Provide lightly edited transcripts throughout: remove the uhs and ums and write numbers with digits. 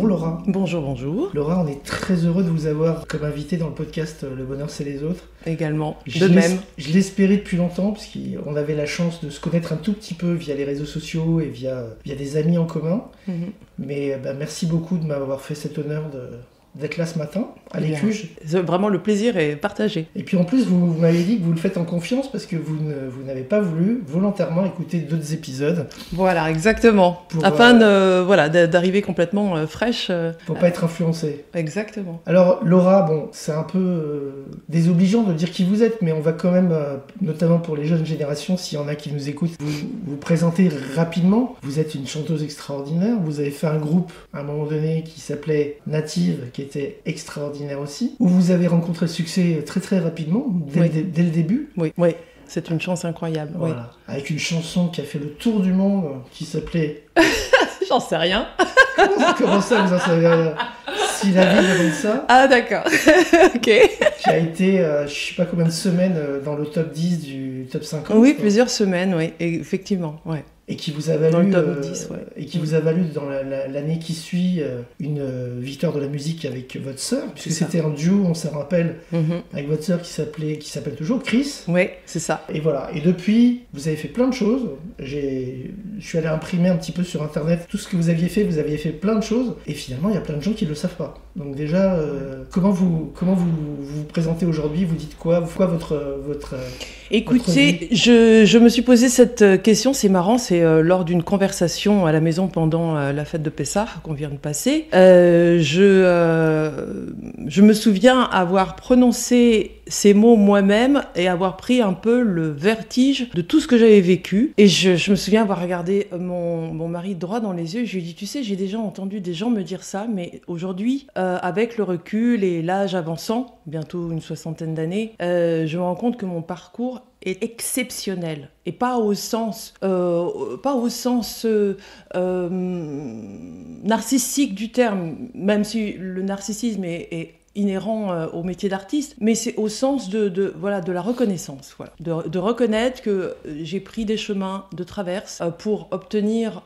Bonjour Laura. Bonjour, bonjour. Laura, on est très heureux de vous avoir comme invité dans le podcast Le Bonheur c'est les autres. Également, de même. Je l'espérais depuis longtemps, parce qu'on avait la chance de se connaître un tout petit peu via les réseaux sociaux et via des amis en commun. Mais merci beaucoup de m'avoir fait cet honneur d'être là ce matin, à l'Écluge. Vraiment, le plaisir est partagé. Et puis en plus, vous m'avez dit que vous le faites en confiance parce que vous n'avez pas voulu volontairement écouter d'autres épisodes. Voilà, exactement. Afin d'arriver complètement fraîche. Pour pas être influencé. Exactement. Alors Laura, bon, c'est un peu désobligeant de dire qui vous êtes, mais on va quand même, notamment pour les jeunes générations, s'il y en a qui nous écoutent, vous présenter rapidement. Vous êtes une chanteuse extraordinaire. Vous avez fait un groupe à un moment donné qui s'appelait Native, qui était extraordinaire aussi, où vous avez rencontré le succès très très rapidement, dès le début. Oui, c'est une chance incroyable. Voilà. Avec une chanson qui a fait le tour du monde, qui s'appelait... J'en sais rien. Comment ça, vous en savez rien? Si la vie me donne ça. Ah d'accord, ok. Qui a été, je sais pas combien de semaines, dans le top 10 du top 50. Oui, plusieurs semaines, oui, effectivement, ouais. Et qui vous a valu, dans le top 10, et qui vous a valu dans l'année qui suit une victoire de la musique avec votre sœur, puisque c'était un duo, on se rappelle, avec votre sœur qui s'appelle toujours Chris. Oui, c'est ça. Et voilà. Et depuis, vous avez fait plein de choses. Je suis allé imprimer un petit peu sur internet tout ce que vous aviez fait plein de choses. Et finalement, il y a plein de gens qui ne le savent pas. Donc déjà, comment vous présentez aujourd'hui? Vous dites quoi? Votre Écoutez, je me suis posé cette question, c'est marrant, c'est lors d'une conversation à la maison pendant la fête de Pessah qu'on vient de passer. Je me souviens avoir prononcé ces mots moi-même et avoir pris un peu le vertige de tout ce que j'avais vécu. Et je me souviens avoir regardé mon mari droit dans les yeux et je lui ai dit, tu sais, j'ai déjà entendu des gens me dire ça, mais aujourd'hui, avec le recul et l'âge avançant, bientôt une 60aine d'années, je me rends compte que mon parcours est exceptionnel et pas au sens narcissique du terme, même si le narcissisme est inhérent au métier d'artiste, mais c'est au sens de la reconnaissance, de reconnaître que j'ai pris des chemins de traverse pour obtenir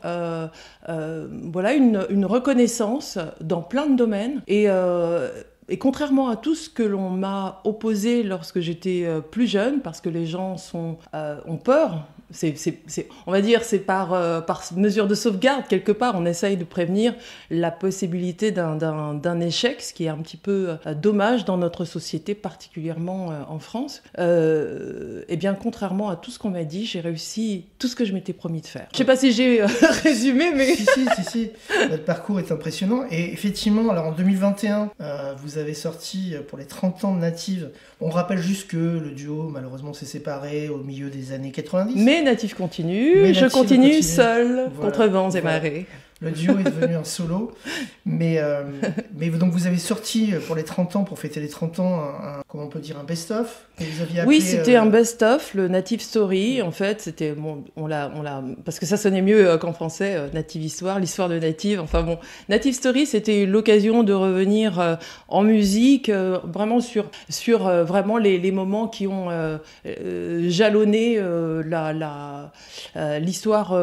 une reconnaissance dans plein de domaines et contrairement à tout ce que l'on m'a opposé lorsque j'étais plus jeune, parce que les gens ont peur, on va dire c'est par mesure de sauvegarde, quelque part, on essaye de prévenir la possibilité d'un échec, ce qui est un petit peu dommage dans notre société, particulièrement en France. Et bien, contrairement à tout ce qu'on m'a dit, j'ai réussi tout ce que je m'étais promis de faire. Je sais pas si j'ai résumé, mais... Si. Votre parcours est impressionnant. Et effectivement, alors en 2021, vous avez sorti pour les 30 ans de Native. On rappelle juste que le duo, malheureusement, s'est séparé au milieu des années 90. Mais Native continue, je continue seule, contre vents et marées. Le duo est devenu un solo. Mais donc vous avez sorti pour les 30 ans, pour fêter les 30 ans, comment on peut dire, un best-of. Vous aviez appelé, oui, c'était un best-of, le Native Story. En fait, c'était on l'a parce que ça sonnait mieux qu'en français, Native Histoire, l'histoire de Native. Enfin bon, Native Story, c'était l'occasion de revenir en musique, vraiment sur vraiment les moments qui ont jalonné l'histoire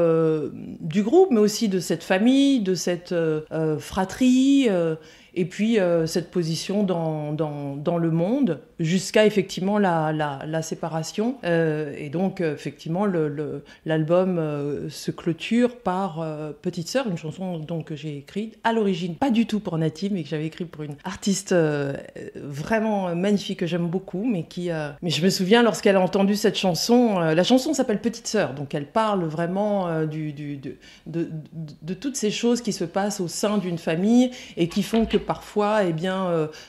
du groupe, mais aussi de cette famille, de cette fratrie. Et puis cette position dans le monde, jusqu'à effectivement la séparation. Et donc effectivement l'album se clôture par Petite Sœur, une chanson donc, que j'ai écrite à l'origine, pas du tout pour Native, mais que j'avais écrite pour une artiste vraiment magnifique que j'aime beaucoup, mais je me souviens lorsqu'elle a entendu cette chanson, la chanson s'appelle Petite Sœur, donc elle parle vraiment de toutes ces choses qui se passent au sein d'une famille et qui font que parfois,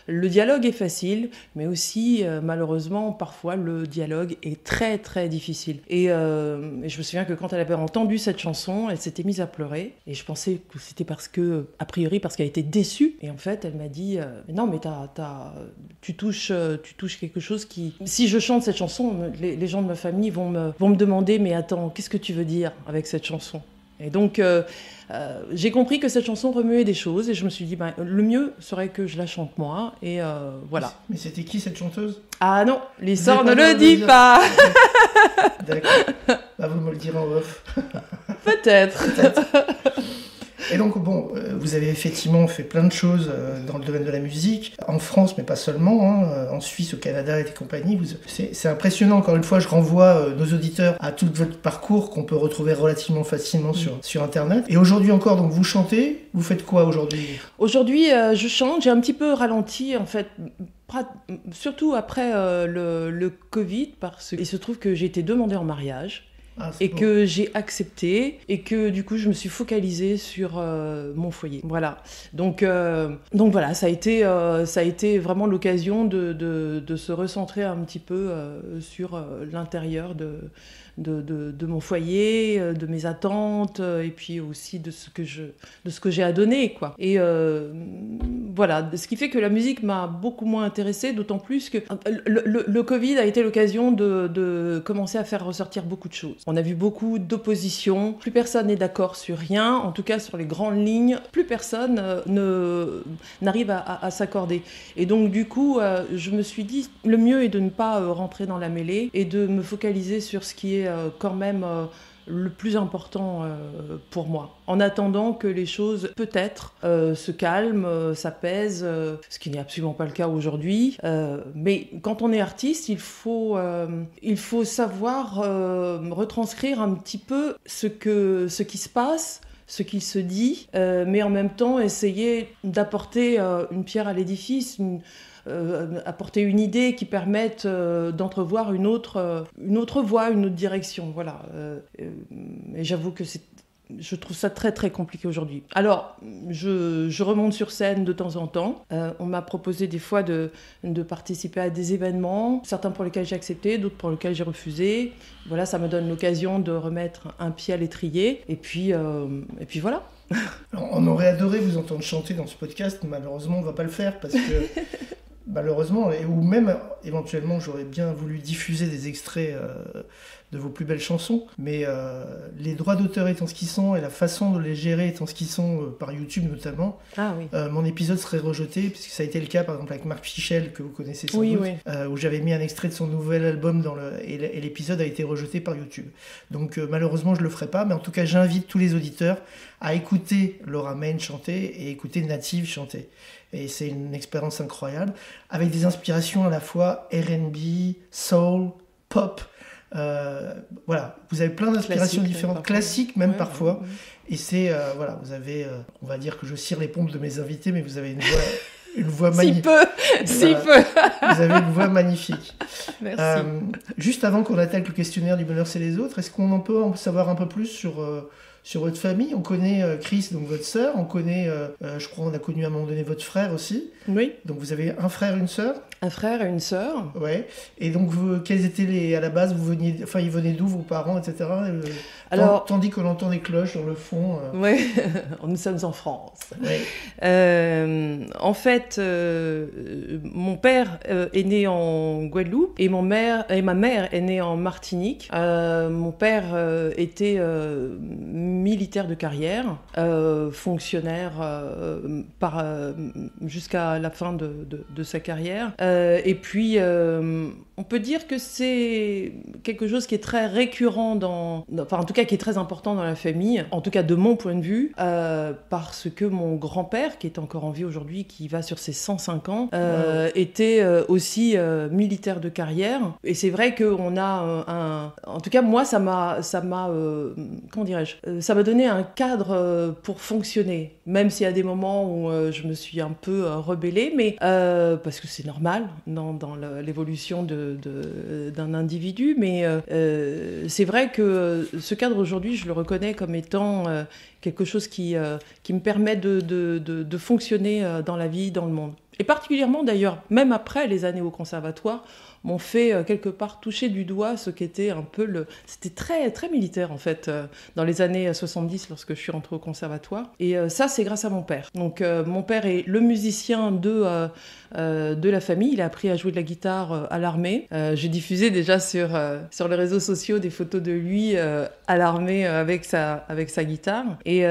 le dialogue est facile, mais aussi, malheureusement, parfois, le dialogue est très, très difficile. Et je me souviens que quand elle avait entendu cette chanson, elle s'était mise à pleurer. Et je pensais que c'était parce qu'elle était déçue. Et en fait, elle m'a dit, non, mais tu touches quelque chose qui... Si je chante cette chanson, les gens de ma famille vont me demander, mais attends, qu'est-ce que tu veux dire avec cette chanson ? Et donc, j'ai compris que cette chanson remuait des choses et je me suis dit, le mieux serait que je la chante moi. Et voilà. Mais c'était qui cette chanteuse ? Ah non, l'histoire ne le dit pas. D'accord. Vous me le direz en off. Peut-être. Et donc, bon, vous avez effectivement fait plein de choses dans le domaine de la musique, en France, mais pas seulement, hein, en Suisse, au Canada et compagnie. C'est impressionnant, encore une fois, je renvoie nos auditeurs à tout votre parcours qu'on peut retrouver relativement facilement sur Internet. Et aujourd'hui encore, donc vous chantez, vous faites quoi aujourd'hui ? Aujourd'hui, je chante, j'ai un petit peu ralenti, en fait, surtout après le Covid, parce qu'il se trouve que j'ai été demandée en mariage. Et bon. Que j'ai accepté et que du coup je me suis focalisée sur mon foyer. Voilà. Donc voilà, ça a été vraiment l'occasion de se recentrer un petit peu sur l'intérieur de mon foyer, de mes attentes et puis aussi de ce que j'ai à donner, quoi. Et voilà, ce qui fait que la musique m'a beaucoup moins intéressée, d'autant plus que le Covid a été l'occasion de commencer à faire ressortir beaucoup de choses. On a vu beaucoup d'opposition, plus personne n'est d'accord sur rien, en tout cas sur les grandes lignes, plus personne n'arrive à s'accorder. Et donc du coup, je me suis dit, le mieux est de ne pas rentrer dans la mêlée et de me focaliser sur ce qui est quand même le plus important pour moi. En attendant que les choses peut-être se calment, s'apaisent, ce qui n'est absolument pas le cas aujourd'hui. Mais quand on est artiste, il faut savoir retranscrire un petit peu ce qui se passe, ce qu'il se dit, mais en même temps essayer d'apporter une pierre à l'édifice, apporter une idée qui permette d'entrevoir une autre voie, une autre direction. Voilà. Et j'avoue que je trouve ça très très compliqué aujourd'hui. Alors, je remonte sur scène de temps en temps. On m'a proposé des fois de participer à des événements, certains pour lesquels j'ai accepté, d'autres pour lesquels j'ai refusé. Voilà, ça me donne l'occasion de remettre un pied à l'étrier. Et puis voilà. Alors, on aurait adoré vous entendre chanter dans ce podcast, malheureusement on ne va pas le faire parce que malheureusement, ou même éventuellement j'aurais bien voulu diffuser des extraits de vos plus belles chansons, mais les droits d'auteur étant ce qu'ils sont et la façon de les gérer étant ce qu'ils sont par YouTube notamment, mon épisode serait rejeté, puisque ça a été le cas par exemple avec Marc Fichel, que vous connaissez sans doute, où j'avais mis un extrait de son nouvel album et l'épisode a été rejeté par YouTube. Donc malheureusement je le ferai pas, mais en tout cas j'invite tous les auditeurs à écouter Laura Main chanter et écouter Native chanter. Et c'est une expérience incroyable, avec des inspirations à la fois R&B, soul, pop. Voilà, vous avez plein d'inspirations différentes, classiques même parfois. Et c'est, voilà, vous avez, on va dire que je cire les pompes de mes invités, mais vous avez une voix magnifique. Si peu. Vous avez une voix magnifique. Merci. Juste avant qu'on attaque le questionnaire du bonheur c'est les autres, est-ce qu'on peut en savoir un peu plus sur votre famille? On connaît Chris, donc votre sœur. On connaît, je crois, on a connu à un moment donné votre frère aussi. Oui. Donc vous avez un frère et une sœur. Un frère et une sœur. Ouais. Et donc quels étaient à la base, ils venaient d'où vos parents, etc. Alors, tandis qu'on entend des cloches dans le fond. Oui, nous sommes en France. Ouais. En fait, mon père est né en Guadeloupe et ma mère est née en Martinique. Mon père était militaire de carrière, fonctionnaire jusqu'à la fin de sa carrière. Et puis, on peut dire que c'est quelque chose qui est très récurrent enfin en tout cas qui est très important dans la famille, en tout cas de mon point de vue, parce que mon grand-père, qui est encore en vie aujourd'hui, qui va sur ses 105 ans, était aussi militaire de carrière. Et c'est vrai qu'on a en tout cas moi ça m'a comment dirais-je, ça m'a donné un cadre pour fonctionner, même s'il y a des moments où je me suis un peu rebellée, mais parce que c'est normal dans l'évolution d'un individu, mais c'est vrai que ce cadre aujourd'hui, je le reconnais comme étant quelque chose qui me permet de fonctionner dans la vie, dans le monde. Et particulièrement d'ailleurs, même après les années au conservatoire, m'ont fait quelque part toucher du doigt ce qu'était un peu C'était très, très militaire en fait, dans les années 70 lorsque je suis rentrée au conservatoire. Et ça, c'est grâce à mon père. Donc mon père est le musicien de la famille. Il a appris à jouer de la guitare à l'armée. J'ai diffusé déjà sur les réseaux sociaux des photos de lui à l'armée avec sa guitare. Et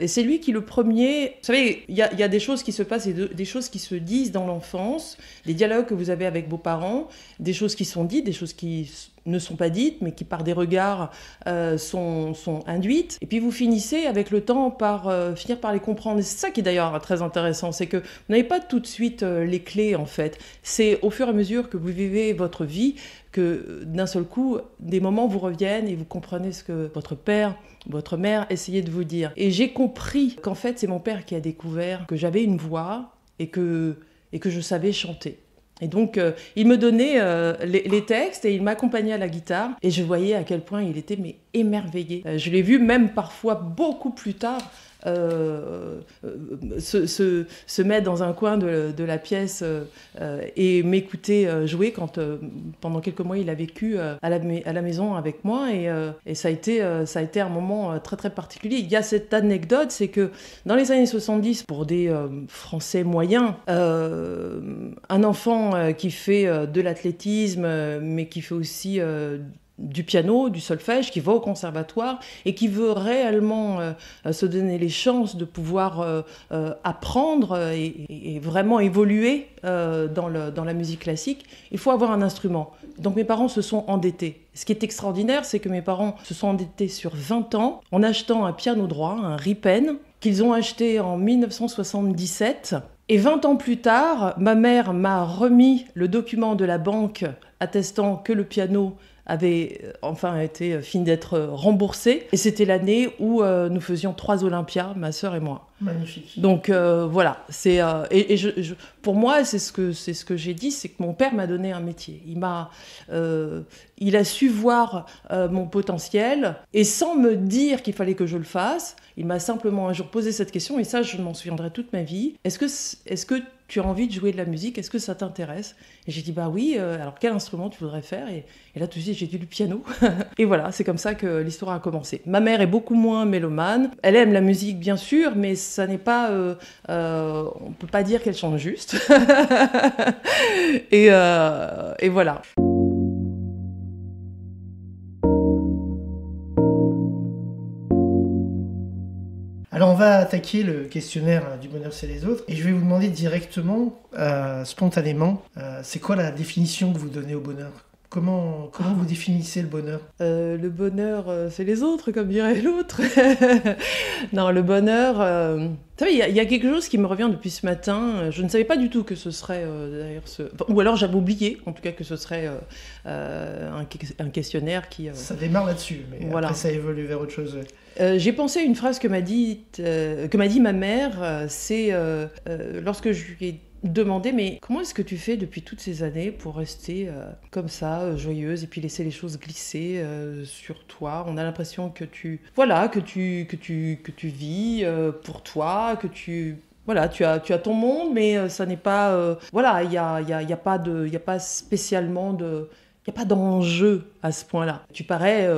c'est lui qui le premier... Vous savez, il y a des choses qui se passent et des choses qui se disent disent dans l'enfance, les dialogues que vous avez avec vos parents, des choses qui sont dites, des choses qui ne sont pas dites, mais qui par des regards sont induites. Et puis vous finissez avec le temps par finir par les comprendre. Et c'est ça qui est d'ailleurs très intéressant, c'est que vous n'avez pas tout de suite les clés en fait. C'est au fur et à mesure que vous vivez votre vie que d'un seul coup, des moments vous reviennent et vous comprenez ce que votre père, votre mère essayaient de vous dire. Et j'ai compris qu'en fait, c'est mon père qui a découvert que j'avais une voix et que je savais chanter. Et donc, il me donnait les textes et il m'accompagnait à la guitare. Et je voyais à quel point il était émerveillé. Je l'ai vu même parfois beaucoup plus tard se mettre dans un coin de la pièce et m'écouter jouer quand pendant quelques mois il a vécu à la maison avec moi et ça a été un moment très très particulier. Il y a cette anecdote, c'est que dans les années 70, pour des Français moyens, un enfant qui fait de l'athlétisme mais qui fait aussi du piano, du solfège, qui va au conservatoire et qui veut réellement se donner les chances de pouvoir apprendre et vraiment évoluer dans la musique classique, il faut avoir un instrument. Donc mes parents se sont endettés. Ce qui est extraordinaire, c'est que mes parents se sont endettés sur 20 ans en achetant un piano droit, un Rippen, qu'ils ont acheté en 1977. Et 20 ans plus tard, ma mère m'a remis le document de la banque attestant que le piano avait enfin été fini d'être remboursé. Et c'était l'année où nous faisions 3 Olympias, ma sœur et moi. Magnifique. Donc voilà, pour moi, c'est ce que j'ai dit, c'est que mon père m'a donné un métier. Il a su voir mon potentiel et sans me dire qu'il fallait que je le fasse, il m'a simplement un jour posé cette question et ça, je m'en souviendrai toute ma vie. Est-ce que tu as envie de jouer de la musique? Est-ce que ça t'intéresse? Et j'ai dit bah oui, alors quel instrument tu voudrais faire? Et là tout de suite j'ai dit du piano. Et voilà, c'est comme ça que l'histoire a commencé. Ma mère est beaucoup moins mélomane. Elle aime la musique bien sûr, mais ça n'est pas... on peut pas dire qu'elle chante juste. et voilà. Alors on va attaquer le questionnaire du bonheur c'est les autres et je vais vous demander directement, spontanément, c'est quoi la définition que vous donnez au bonheur? Comment vous définissez le bonheur? Le bonheur, c'est les autres, comme dirait l'autre. Non, le bonheur... Vous savez, il y a quelque chose qui me revient depuis ce matin. Je ne savais pas du tout que ce serait, d'ailleurs, ou alors j'avais oublié, en tout cas, que ce serait un questionnaire qui... Ça démarre là-dessus, mais voilà. Après ça évolue vers autre chose. J'ai pensé à une phrase que m'a dit ma mère, c'est lorsque je lui ai demandé mais comment est-ce que tu fais depuis toutes ces années pour rester comme ça, joyeuse et puis laisser les choses glisser sur toi. On a l'impression que tu vis pour toi, que tu as ton monde, mais ça n'est pas il y a pas spécialement de... Il n'y a pas d'enjeu à ce point-là. Tu parais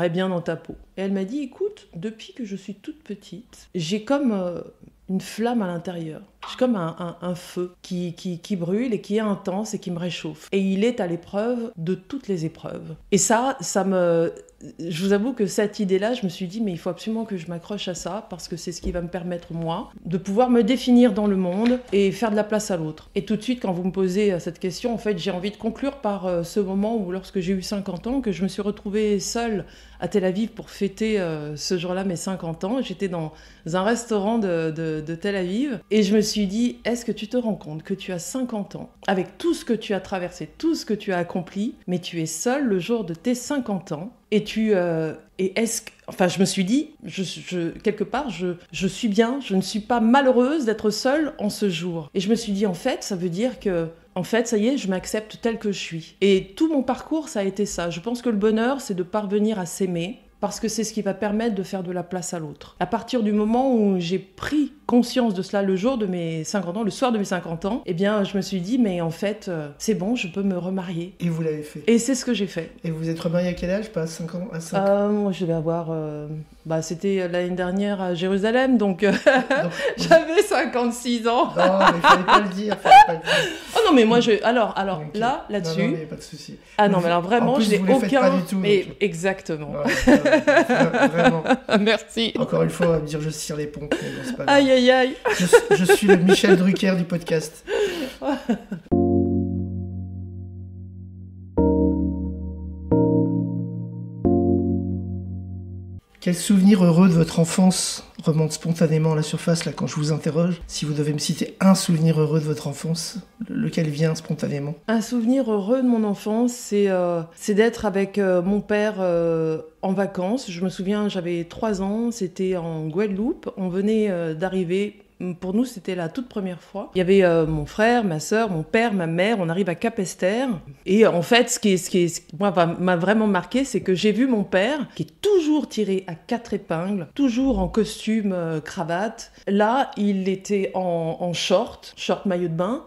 bien dans ta peau. Et elle m'a dit, écoute, depuis que je suis toute petite, j'ai comme une flamme à l'intérieur. J'ai comme un feu qui brûle et qui est intense et qui me réchauffe. Et il est à l'épreuve de toutes les épreuves. Et je vous avoue que cette idée-là, je me suis dit, mais il faut absolument que je m'accroche à ça parce que c'est ce qui va me permettre, moi, de pouvoir me définir dans le monde et faire de la place à l'autre. Et tout de suite, quand vous me posez cette question, en fait, j'ai envie de conclure par ce moment où, lorsque j'ai eu 50 ans, que je me suis retrouvée seule à Tel Aviv pour fêter ce jour-là mes 50 ans. J'étais dans un restaurant de Tel Aviv et je me suis dit, est-ce que tu te rends compte que tu as 50 ans, avec tout ce que tu as traversé, tout ce que tu as accompli, mais tu es seule le jour de tes 50 ans et je me suis dit, quelque part, je suis bien, je ne suis pas malheureuse d'être seule en ce jour. Et je me suis dit, en fait, ça veut dire que, en fait, ça y est, je m'accepte telle que je suis. Et tout mon parcours, ça a été ça. Je pense que le bonheur, c'est de parvenir à s'aimer, parce que c'est ce qui va permettre de faire de la place à l'autre. À partir du moment où j'ai pris conscience de cela le jour de mes 50 ans, le soir de mes 50 ans, eh bien, je me suis dit, mais en fait, c'est bon, je peux me remarier. Et vous l'avez fait? Et c'est ce que j'ai fait. Et vous êtes remarié à quel âge? Pas à 5 ans? Moi, je devais avoir... c'était l'année dernière à Jérusalem, donc j'avais 56 ans. Non, mais il fallait pas le dire. Oh non, mais moi, alors okay. Là-dessus... Non, mais pas de souci. Ah non, mais alors vraiment, plus, je n'ai aucun... Pas du tout, mais donc... exactement. Ouais, vraiment. Merci. Encore une fois, on va me dire je cire les pompes, mais bon, c'est pas grave. Aïe, aïe, aïe. Je suis le Michel Drucker du podcast. Quel souvenir heureux de votre enfance remonte spontanément à la surface là quand je vous interroge? Si vous devez me citer un souvenir heureux de votre enfance, lequel vient spontanément? Un souvenir heureux de mon enfance, c'est d'être avec mon père en vacances. Je me souviens, j'avais 3 ans, c'était en Guadeloupe. On venait d'arriver. Pour nous, c'était la toute première fois. Il y avait mon frère, ma sœur, mon père, ma mère. On arrive à Capesterre. Et en fait, ce qui moi, m'a vraiment marqué, c'est que j'ai vu mon père, qui est toujours tiré à 4 épingles, toujours en costume, cravate. Là, il était en short maillot de bain,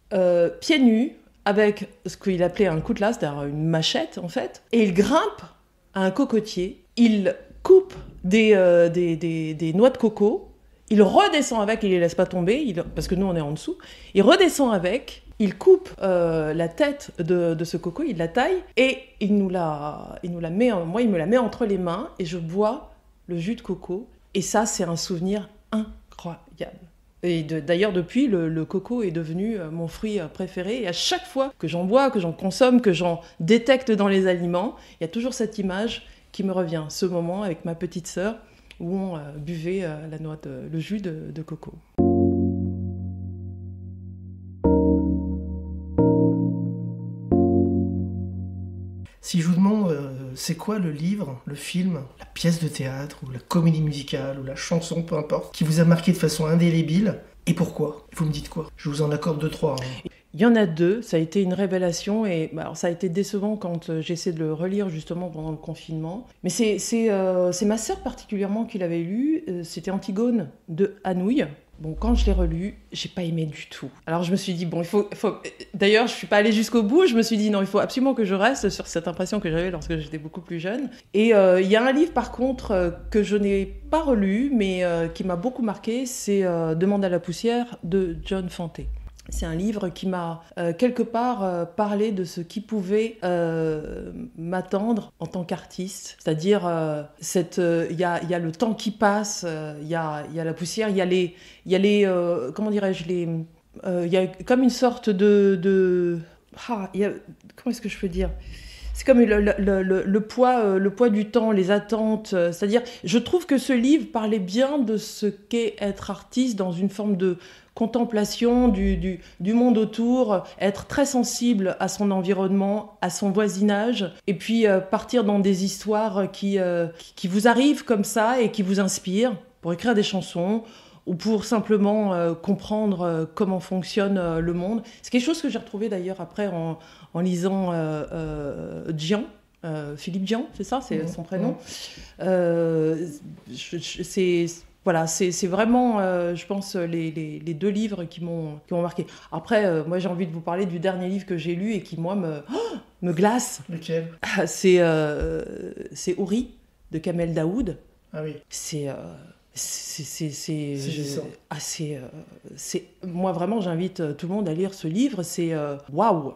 pieds nus, avec ce qu'il appelait un coutelas, c'est-à-dire une machette, en fait. Et il grimpe à un cocotier. Il coupe des noix de coco. Il redescend avec, il les laisse pas tomber, parce que nous on est en dessous. Il redescend avec, il coupe la tête de ce coco, il la taille et il nous la met, moi il me la met entre les mains et je bois le jus de coco. Et ça c'est un souvenir incroyable. Et d'ailleurs depuis le coco est devenu mon fruit préféré. Et à chaque fois que j'en bois, que j'en consomme, que j'en détecte dans les aliments, il y a toujours cette image qui me revient. Ce moment avec ma petite sœur, où on buvait le jus de coco. Si je vous demande, c'est quoi le livre, le film, la pièce de théâtre, ou la comédie musicale, ou la chanson, peu importe, qui vous a marqué de façon indélébile, et pourquoi? Vous me dites quoi? Je vous en accorde 2-3. Il y en a 2, ça a été une révélation et alors, ça a été décevant quand j'essaie de le relire justement pendant le confinement. Mais c'est ma sœur particulièrement qui l'avait lu, c'était Antigone de Anouilh. Bon, quand je l'ai relu, j'ai pas aimé du tout. Alors je me suis dit, bon, il faut... D'ailleurs, je suis pas allée jusqu'au bout, je me suis dit, non, il faut absolument que je reste sur cette impression que j'avais lorsque j'étais beaucoup plus jeune. Et il y a un livre, par contre, que je n'ai pas relu, mais qui m'a beaucoup marqué, c'est Demande à la poussière de John Fante. C'est un livre qui m'a quelque part parlé de ce qui pouvait m'attendre en tant qu'artiste. C'est-à-dire, il y a le temps qui passe, il y a la poussière, il y a les comment dirais-je, il y a comme une sorte comment est-ce que je peux dire ? C'est comme le poids du temps, les attentes. C'est-à-dire, je trouve que ce livre parlait bien de ce qu'est être artiste dans une forme de contemplation du monde autour, être très sensible à son environnement, à son voisinage, et puis partir dans des histoires qui vous arrivent comme ça et qui vous inspirent pour écrire des chansons ou pour simplement comprendre comment fonctionne le monde. C'est quelque chose que j'ai retrouvé d'ailleurs après en lisant Dian, Philippe Dian, c'est ça, c'est son prénom. Voilà, c'est vraiment, je pense, les 2 livres qui m'ont marqué. Après, moi, j'ai envie de vous parler du dernier livre que j'ai lu et qui, moi, me glace. Lequel ? C'est Houri, de Kamel Daoud. Ah oui. Moi, vraiment, j'invite tout le monde à lire ce livre. C'est waouh.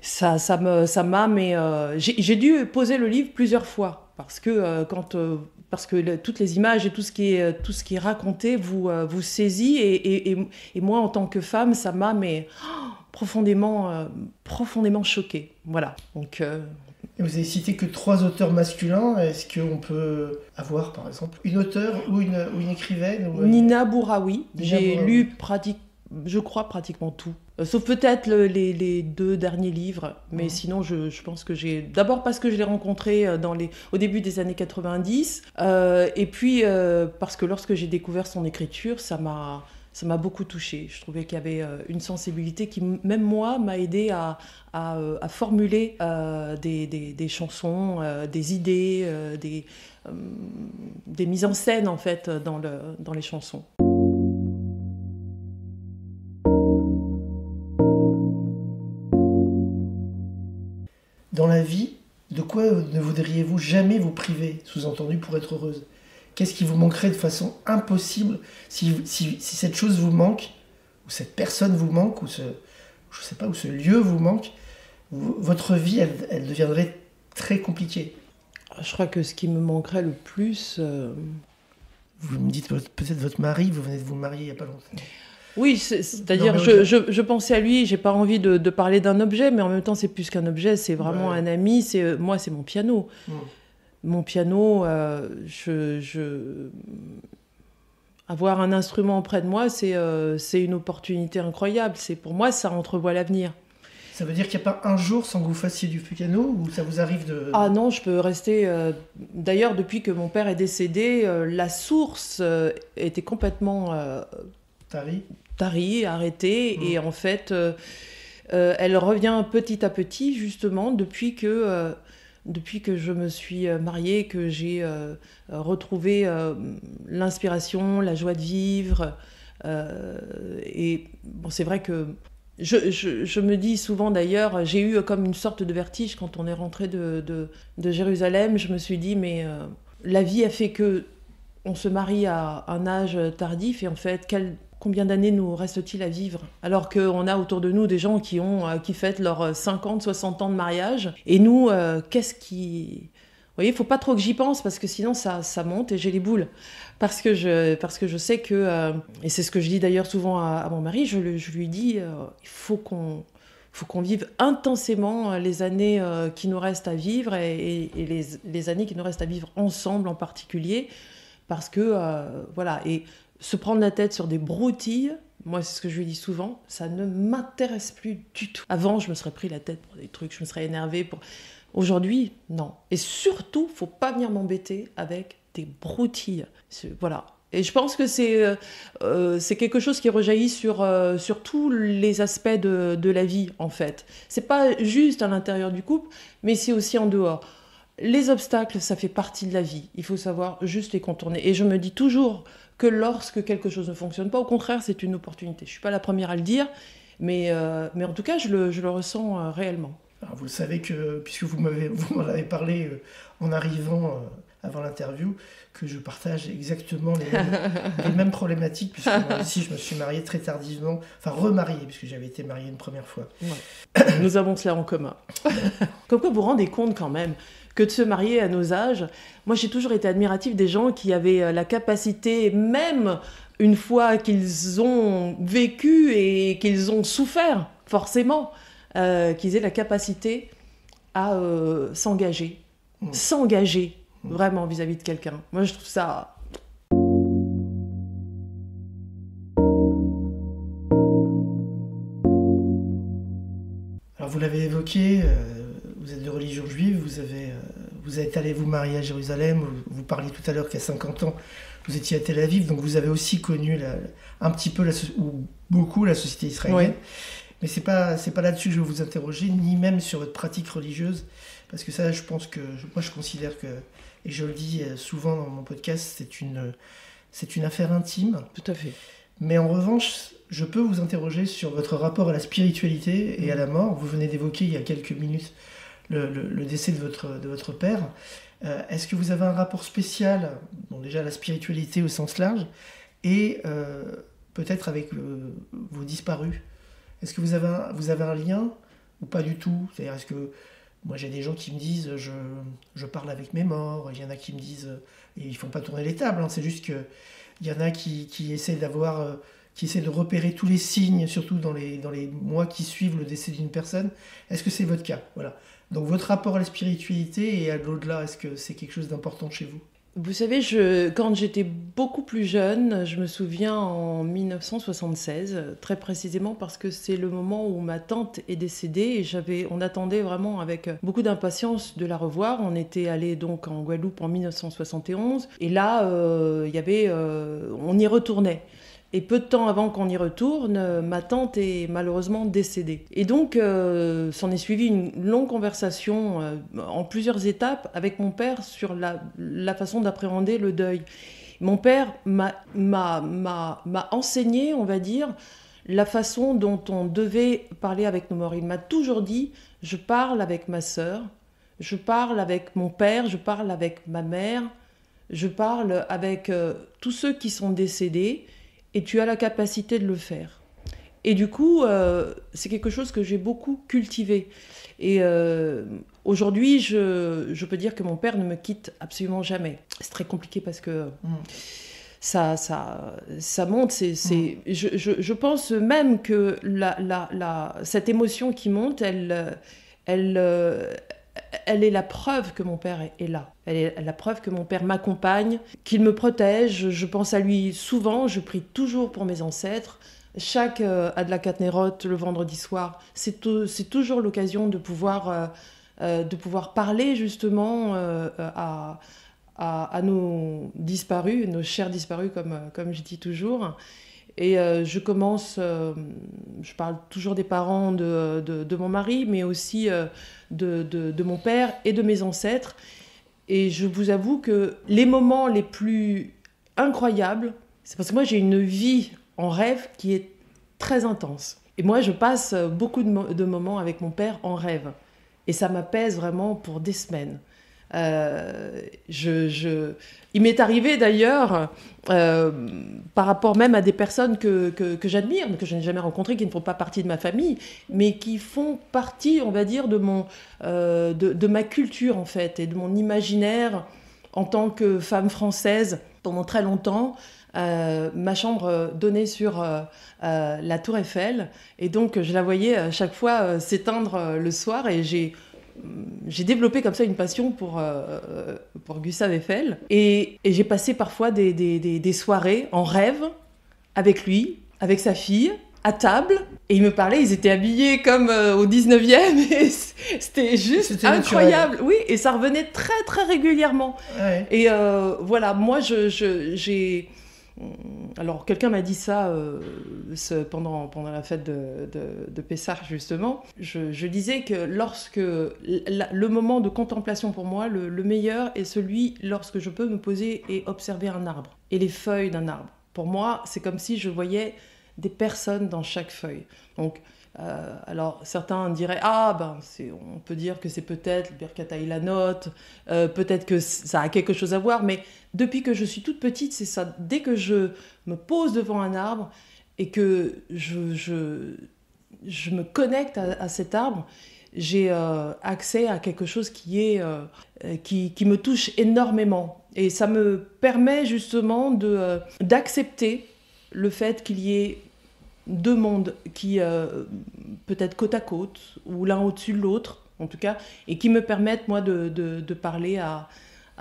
Ça m'a, mais j'ai dû poser le livre plusieurs fois parce que toutes les images et tout ce qui est raconté vous saisit et moi en tant que femme ça m'a profondément choquée. Voilà. Donc Et vous avez cité que 3 auteurs masculins. Est-ce qu'on peut avoir par exemple une auteure ou une écrivaine Nina Bouraoui. J'ai lu je crois pratiquement tout. Sauf peut-être les 2 derniers livres, mais sinon je pense que j'ai... D'abord parce que je l'ai rencontré au début des années 90, et puis parce que lorsque j'ai découvert son écriture, ça m'a beaucoup touchée. Je trouvais qu'il y avait une sensibilité qui, même moi, m'a aidée à formuler des chansons, des idées, des mises en scène en fait dans les chansons. Dans la vie, de quoi ne voudriez-vous jamais vous priver, sous-entendu pour être heureuse? Qu'est-ce qui vous manquerait de façon impossible si cette chose vous manque, ou cette personne vous manque, ou ce lieu vous manque, votre vie, elle deviendrait très compliquée. Je crois que ce qui me manquerait le plus, Vous me dites peut-être votre mari, vous venez de vous marier il n'y a pas longtemps. Oui, c'est-à-dire je pensais à lui, j'ai pas envie de parler d'un objet, mais en même temps c'est plus qu'un objet, c'est vraiment un ami, moi c'est mon piano. Mon piano, avoir un instrument auprès de moi, c'est une opportunité incroyable. Pour moi, ça entrevoit l'avenir. Ça veut dire qu'il n'y a pas un jour sans que vous fassiez du piano, ou ça vous arrive de... Ah non, je peux rester... D'ailleurs, depuis que mon père est décédé, la source était complètement... tarie, arrêtée, et en fait, elle revient petit à petit, justement, depuis que je me suis mariée, que j'ai retrouvé l'inspiration, la joie de vivre. Et bon, c'est vrai que je me dis souvent, d'ailleurs, j'ai eu comme une sorte de vertige quand on est rentré de Jérusalem. Je me suis dit, mais la vie a fait que on se marie à un âge tardif, et en fait, combien d'années nous reste-t-il à vivre ? Alors qu'on a autour de nous des gens qui fêtent leurs 50, 60 ans de mariage. Et nous, qu'est-ce qui... Vous voyez, il ne faut pas trop que j'y pense, parce que sinon ça monte et j'ai les boules. Parce que je sais que... et c'est ce que je dis d'ailleurs souvent à mon mari, je lui dis, il faut qu'on vive intensément les années qui nous restent à vivre, et les années qui nous restent à vivre ensemble en particulier. Parce que, voilà... Et se prendre la tête sur des broutilles, moi c'est ce que je lui dis souvent, ça ne m'intéresse plus du tout. Avant, je me serais pris la tête pour des trucs, je me serais énervée pour... Aujourd'hui, non. Et surtout, faut pas venir m'embêter avec des broutilles. Voilà. Et je pense que c'est quelque chose qui rejaillit sur tous les aspects de la vie, en fait. C'est pas juste à l'intérieur du couple, mais c'est aussi en dehors. Les obstacles, ça fait partie de la vie. Il faut savoir juste les contourner. Et je me dis toujours que lorsque quelque chose ne fonctionne pas, au contraire, c'est une opportunité. Je ne suis pas la première à le dire, mais en tout cas, je le ressens réellement. Alors vous le savez que, puisque vous m'en avez parlé en arrivant avant l'interview, que je partage exactement les mêmes problématiques, puisque moi aussi, je me suis marié très tardivement, enfin remarié, puisque j'avais été marié une première fois. Ouais. Nous avons cela en commun. Comme quoi, vous vous rendez compte quand même que de se marier à nos âges, moi j'ai toujours été admirative des gens qui avaient la capacité, même une fois qu'ils ont vécu et qu'ils ont souffert, forcément, qu'ils aient la capacité à s'engager vraiment vis-à-vis de quelqu'un. Moi je trouve ça... Alors vous l'avez évoqué, vous êtes de religion juive, vous êtes allé vous marier à Jérusalem, vous parliez tout à l'heure qu'à 50 ans, vous étiez à Tel Aviv, donc vous avez aussi connu un petit peu, ou beaucoup, la société israélienne. Oui. Mais c'est pas là-dessus que je vais vous interroger, ni même sur votre pratique religieuse, parce que ça, je pense que, moi je considère que, et je le dis souvent dans mon podcast, c'est une affaire intime. Tout à fait. Mais en revanche, je peux vous interroger sur votre rapport à la spiritualité et à la mort. Vous venez d'évoquer il y a quelques minutes le décès de votre père. Est-ce que vous avez un rapport spécial, bon, déjà à la spiritualité au sens large, et peut-être avec vos disparus? Est-ce que vous avez un lien ou pas du tout? C'est-à-dire, est-ce que moi j'ai des gens qui me disent je parle avec mes morts, il y en a qui me disent, et ils font pas tourner les tables, hein, c'est juste que il y en a qui essaient de repérer tous les signes, surtout dans les mois qui suivent le décès d'une personne. Est-ce que c'est votre cas? Voilà. Donc votre rapport à la spiritualité et à l'au-delà, est-ce que c'est quelque chose d'important chez vous? Vous savez, quand j'étais beaucoup plus jeune, je me souviens en 1976, très précisément parce que c'est le moment où ma tante est décédée et on attendait vraiment avec beaucoup d'impatience de la revoir. On était allé donc en Guadeloupe en 1971 et là, on y retournait. Et peu de temps avant qu'on y retourne, ma tante est malheureusement décédée. Et donc, s'en est suivi une longue conversation en plusieurs étapes avec mon père sur la façon d'appréhender le deuil. Mon père m'a enseigné, on va dire, la façon dont on devait parler avec nos morts. Il m'a toujours dit, je parle avec ma sœur, je parle avec mon père, je parle avec ma mère, je parle avec tous ceux qui sont décédés, et tu as la capacité de le faire. Et du coup, c'est quelque chose que j'ai beaucoup cultivé. Et aujourd'hui, je peux dire que mon père ne me quitte absolument jamais. C'est très compliqué parce que ça monte. Je pense même que cette émotion qui monte, elle est la preuve que mon père est là. Elle est la preuve que mon père m'accompagne, qu'il me protège. Je pense à lui souvent, je prie toujours pour mes ancêtres. Chaque Adlakat Nerot, le vendredi soir, c'est toujours l'occasion de pouvoir parler justement à nos disparus, nos chers disparus, comme je dis toujours. Et je parle toujours des parents de mon mari, mais aussi de mon père et de mes ancêtres. Et je vous avoue que les moments les plus incroyables, c'est parce que moi j'ai une vie en rêve qui est très intense. Et moi je passe beaucoup de moments avec mon père en rêve. Et ça m'apaise vraiment pour des semaines. Il m'est arrivé d'ailleurs, par rapport même à des personnes que j'admire, mais que je n'ai jamais rencontrées, qui ne font pas partie de ma famille, mais qui font partie, on va dire, de ma culture en fait, et de mon imaginaire en tant que femme française pendant très longtemps. Ma chambre donnait sur la Tour Eiffel, et donc je la voyais à chaque fois s'éteindre le soir, et j'ai développé comme ça une passion pour Gustave Eiffel, et j'ai passé parfois des soirées en rêve avec lui, avec sa fille, à table, et ils me parlaient, ils étaient habillés comme au 19e, et c'était juste incroyable. Oui, et ça revenait très très régulièrement. Ouais. Et voilà, moi j'ai... Alors, quelqu'un m'a dit ça pendant la fête de Pessah, justement. Je disais que lorsque le moment de contemplation pour moi, le meilleur est celui lorsque je peux me poser et observer un arbre et les feuilles d'un arbre. Pour moi, c'est comme si je voyais des personnes dans chaque feuille. Donc, alors certains diraient on peut dire que c'est peut-être le Birkat Ilanot, peut-être que ça a quelque chose à voir, mais depuis que je suis toute petite, c'est ça. Dès que je me pose devant un arbre et que je me connecte à cet arbre, j'ai accès à quelque chose qui me touche énormément, et ça me permet justement d'accepter le fait qu'il y ait deux mondes qui peut-être côte à côte ou l'un au-dessus de l'autre en tout cas, et qui me permettent moi de parler à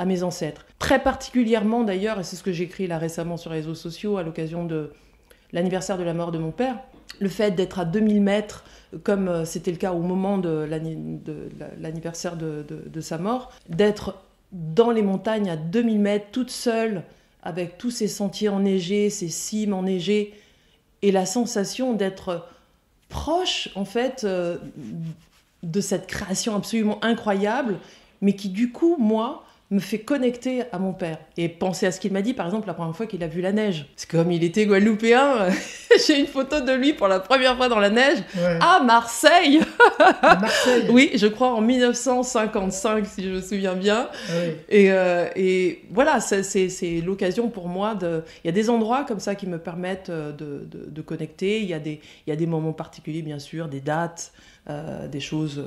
mes ancêtres. Très particulièrement d'ailleurs, et c'est ce que j'ai écrit là récemment sur les réseaux sociaux à l'occasion de l'anniversaire de la mort de mon père, le fait d'être à 2000 mètres, comme c'était le cas au moment de l'anniversaire de sa mort, d'être dans les montagnes à 2000 mètres toute seule, avec tous ces sentiers enneigés, ces cimes enneigées, et la sensation d'être proche, en fait, de cette création absolument incroyable, mais qui, du coup, moi, me fait connecter à mon père. Et penser à ce qu'il m'a dit, par exemple, la première fois qu'il a vu la neige. C'est comme il était guadeloupéen, j'ai une photo de lui pour la première fois dans la neige, à Marseille. À Marseille. Oui, je crois en 1955, si je me souviens bien. Oui. Et voilà, c'est l'occasion pour moi de... Il y a des endroits comme ça qui me permettent de connecter. Il y a des moments particuliers, bien sûr, des dates, des choses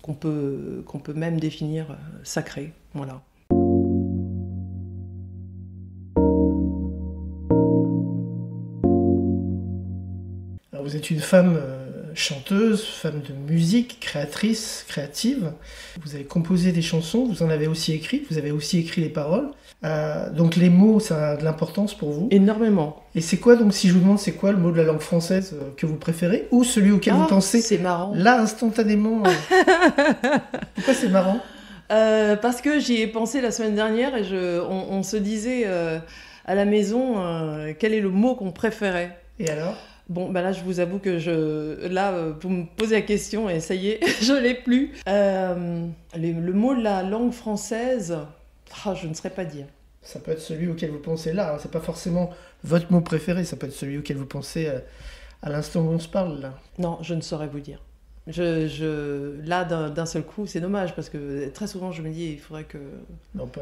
qu'on peut même définir sacrées. Voilà. Alors vous êtes une femme chanteuse, femme de musique, créatrice, créative. Vous avez composé des chansons, vous en avez aussi écrit, vous avez aussi écrit les paroles. Donc les mots, ça a de l'importance pour vous. Énormément. Et c'est quoi, donc si je vous demande, c'est quoi le mot de la langue française que vous préférez, ou celui auquel vous pensez c'est marrant. Là, instantanément. Pourquoi c'est marrant? Parce que j'y ai pensé la semaine dernière, et on se disait à la maison quel est le mot qu'on préférait. Et alors? Bon, là, je vous avoue que vous me posez la question et ça y est, je l'ai plus. Le mot de la langue française, je ne saurais pas dire. Ça peut être celui auquel vous pensez là, hein. C'est pas forcément votre mot préféré, ça peut être celui auquel vous pensez à l'instant où on se parle, là. Non, je ne saurais vous dire. Là, d'un seul coup, c'est dommage, parce que très souvent, je me dis, il faudrait que... On peut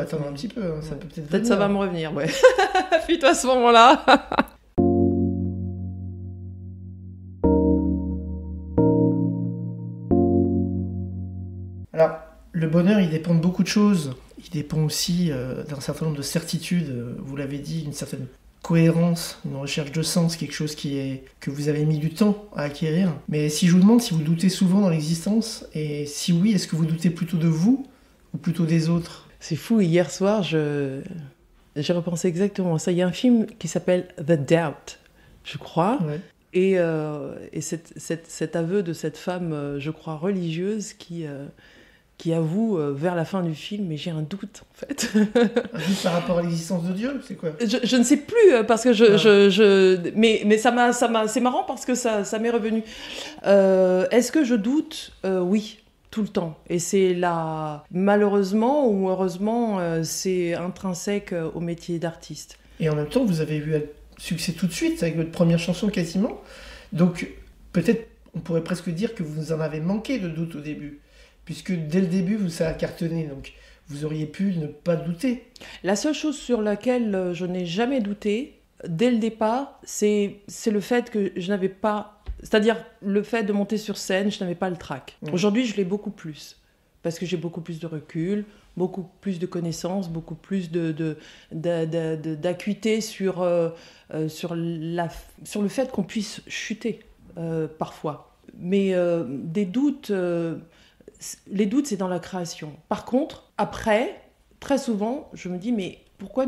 attendre un petit peu, hein. Ça peut peut-être ça va me revenir, ouais. Fuis-toi à ce moment-là. Alors, le bonheur, il dépend de beaucoup de choses. il dépend aussi d'un certain nombre de certitudes, vous l'avez dit, une certaine cohérence, une recherche de sens, quelque chose que vous avez mis du temps à acquérir. Mais si je vous demande si vous doutez souvent dans l'existence, et si oui, est-ce que vous doutez plutôt de vous ou plutôt des autres? C'est fou, hier soir, j'ai repensé exactement à ça. Il y a un film qui s'appelle The Doubt, je crois. Ouais. Et cet aveu de cette femme, je crois, religieuse, qui avoue vers la fin du film, mais j'ai un doute, en fait. Un doute par rapport à l'existence de Dieu, c'est quoi? Je ne sais plus, parce que mais c'est marrant parce que ça m'est revenu. Est-ce que je doute? Oui. Tout le temps. Et c'est là, malheureusement ou heureusement, c'est intrinsèque au métier d'artiste. Et en même temps, vous avez eu un succès tout de suite avec votre première chanson quasiment. Donc peut-être, on pourrait presque dire que vous en avez manqué de doute au début. Puisque dès le début, ça a cartonné. Donc vous auriez pu ne pas douter. La seule chose sur laquelle je n'ai jamais douté, dès le départ, c'est le fait que je n'avais pas... C'est-à-dire le fait de monter sur scène, je n'avais pas le trac. Aujourd'hui, je l'ai beaucoup plus. Parce que j'ai beaucoup plus de recul, beaucoup plus de connaissances, beaucoup plus d'acuité sur le fait qu'on puisse chuter parfois. Mais des doutes, les doutes, c'est dans la création. Par contre, après, très souvent, je me dis, mais pourquoi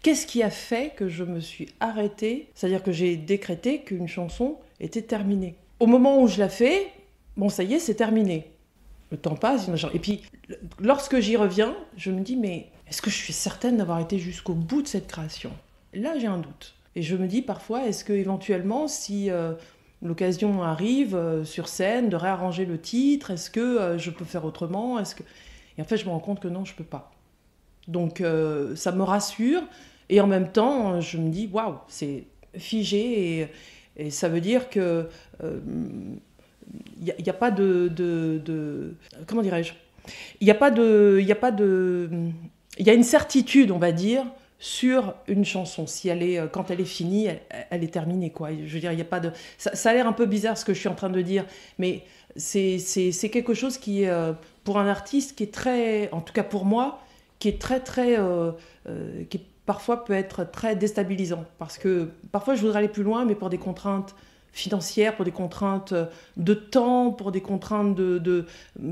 qu'est-ce qui a fait que je me suis arrêtée? C'est-à-dire que j'ai décrété qu'une chanson était terminée. Au moment où je la fais, bon, ça y est, c'est terminé. Le temps passe, et puis lorsque j'y reviens, je me dis, mais est-ce que je suis certaine d'avoir été jusqu'au bout de cette création? Là, j'ai un doute. Et je me dis parfois, est-ce que éventuellement, si l'occasion arrive sur scène de réarranger le titre, est-ce que je peux faire autrement? Et en fait, je me rends compte que non, je peux pas. Donc, ça me rassure. Et en même temps, je me dis, waouh, c'est figé et ça veut dire que y a pas de comment dirais-je? Il y a une certitude, on va dire, sur une chanson. Si quand elle est finie, elle est terminée, quoi. Je veux dire, il y a pas de. Ça a l'air un peu bizarre ce que je suis en train de dire, mais c'est quelque chose qui, pour un artiste, qui est très, en tout cas pour moi, qui est très qui parfois peut être très déstabilisant, parce que parfois je voudrais aller plus loin, mais pour des contraintes financières, pour des contraintes de temps, pour des contraintes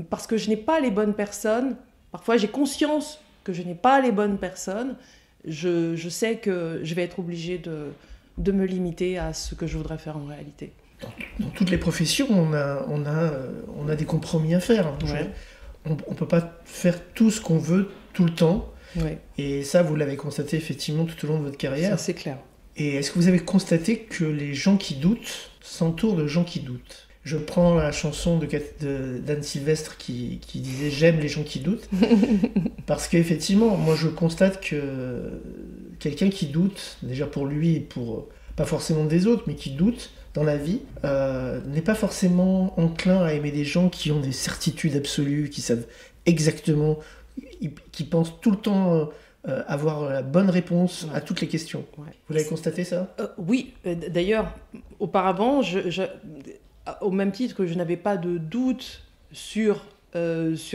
parce que je n'ai pas les bonnes personnes. Parfois j'ai conscience que je n'ai pas les bonnes personnes. Je sais que je vais être obligée de me limiter à ce que je voudrais faire en réalité. Dans toutes les professions, on a des compromis à faire. Ouais. On ne peut pas faire tout ce qu'on veut tout le temps. Ouais. Et ça, vous l'avez constaté effectivement tout au long de votre carrière. Ça, c'est clair. Et est-ce que vous avez constaté que les gens qui doutent s'entourent de gens qui doutent? Je prends la chanson d'Anne Sylvestre qui disait « J'aime les gens qui doutent ». Parce qu'effectivement, moi je constate que quelqu'un qui doute, déjà pour lui et pour, pas forcément des autres, mais qui doute dans la vie, n'est pas forcément enclin à aimer des gens qui ont des certitudes absolues, qui savent exactement, qui pensent tout le temps avoir la bonne réponse à toutes les questions. Ouais. Vous l'avez constaté ça? Oui, d'ailleurs, auparavant, au même titre que je n'avais pas de doute sur